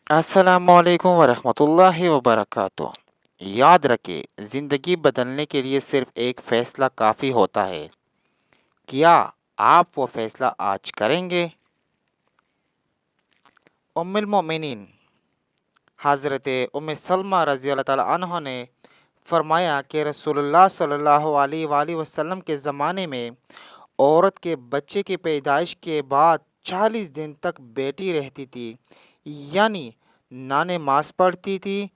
अस्सलाम वालेकुम वरहमतुल्लाहि वबरकातुह। याद रखें, ज़िंदगी बदलने के लिए सिर्फ एक फ़ैसला काफ़ी होता है। क्या आप वो फ़ैसला आज करेंगे? उम्मुल मोमिनीन हज़रत उम्मे सलमा रज़ी अल्लाह ताला अन्हा ने फरमाया कि रसूलुल्लाह सल्लल्लाहु अलैहि वसल्लम के ज़माने में औरत के बच्चे की पैदाइश के बाद 40 दिन तक बेटी रहती थी, यानी ना नमाज पढ़ती थी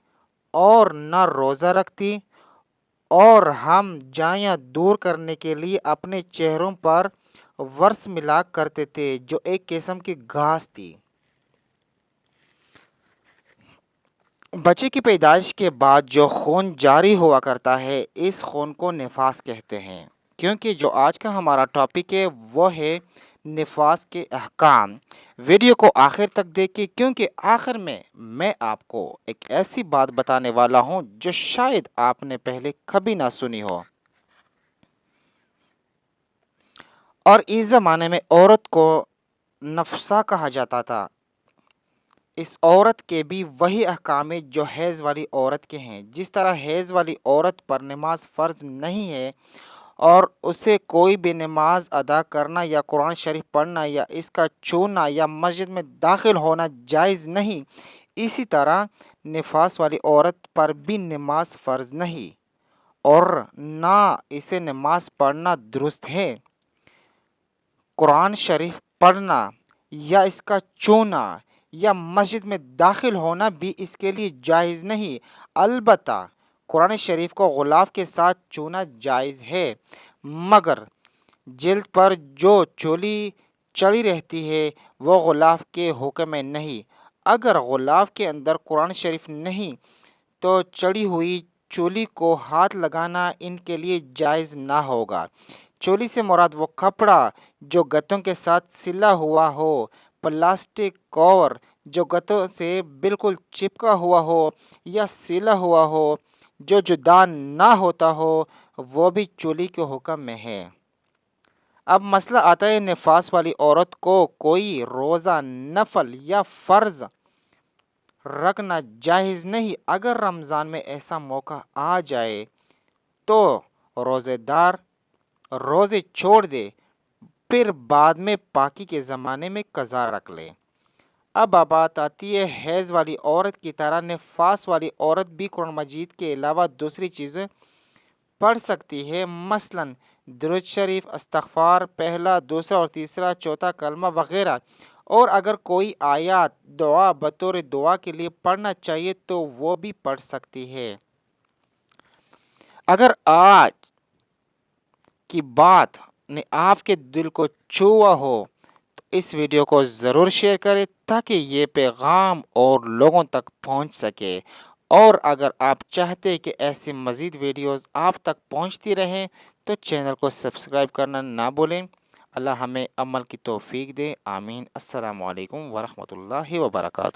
और ना रोज़ा रखती, और हम जाइयाँ दूर करने के लिए अपने चेहरों पर वर्स मिला करते थे, जो एक किस्म की घास थी। बच्चे की पैदाइश के बाद जो खून जारी हुआ करता है, इस खून को निफास कहते हैं। क्योंकि जो आज का हमारा टॉपिक है वो है निफास के अहकाम। वीडियो को आखिर तक देखिए, क्योंकि आखिर में मैं आपको एक ऐसी बात बताने वाला हूँ जो शायद आपने पहले कभी ना सुनी हो। और इस ज़माने में औरत को नफसा कहा जाता था। इस औरत के भी वही अहकाम है जो हैज़ वाली औरत के हैं। जिस तरह हैज़ वाली औरत पर नमाज फ़र्ज़ नहीं है और उसे कोई भी नमाज अदा करना या कुरान शरीफ पढ़ना या इसका छूना या मस्जिद में दाखिल होना जायज़ नहीं, इसी तरह निफास वाली औरत पर भी नमाज फ़र्ज़ नहीं और ना इसे नमाज पढ़ना दुरुस्त है। कुरान शरीफ पढ़ना या इसका छूना या मस्जिद में दाखिल होना भी इसके लिए जायज़ नहीं। अलबत्ता कुरान शरीफ को गुलाफ के साथ छूना जायज़ है, मगर जिल्द पर जो चोली चढ़ी रहती है वो गुलाफ के हुक्म में नहीं। अगर गुलाफ के अंदर कुरान शरीफ नहीं तो चढ़ी हुई चोली को हाथ लगाना इनके लिए जायज़ ना होगा। चोली से मुराद वो कपड़ा जो गत्तों के साथ सिला हुआ हो, प्लास्टिक कवर जो गत्तों से बिल्कुल चिपका हुआ हो या सिला हुआ हो, जो जुदा ना होता हो, वो भी चोली के हुक्म में है। अब मसला आता है, निफास वाली औरत को कोई रोज़ा नफल या फ़र्ज़ रखना जायज़ नहीं। अगर रमज़ान में ऐसा मौका आ जाए तो रोज़ेदार रोज़े छोड़ दे, फिर बाद में पाकी के ज़माने में कज़ा रख ले। अब बात आती है हैज़ वाली औरत की तरह निफास वाली औरत भी कुरान मजीद के अलावा दूसरी चीज़ें पढ़ सकती है, मसलन दुरूद शरीफ, इस्तग़फ़ार, पहला, दूसरा और तीसरा, चौथा कलमा वगैरह। और अगर कोई आयत दुआ बतौर दुआ के लिए पढ़ना चाहिए तो वो भी पढ़ सकती है। अगर आज की बात ने आपके दिल को छुआ हो तो इस वीडियो को ज़रूर शेयर करें ताकि ये पैगाम और लोगों तक पहुंच सके। और अगर आप चाहते हैं कि ऐसी मज़ीद वीडियोस आप तक पहुंचती रहें तो चैनल को सब्सक्राइब करना ना भूलें। अल्लाह हमें अमल की तौफीक दे, आमीन। अस्सलामु अलैकुम वरहमतुल्लाहि वबरकातुहू।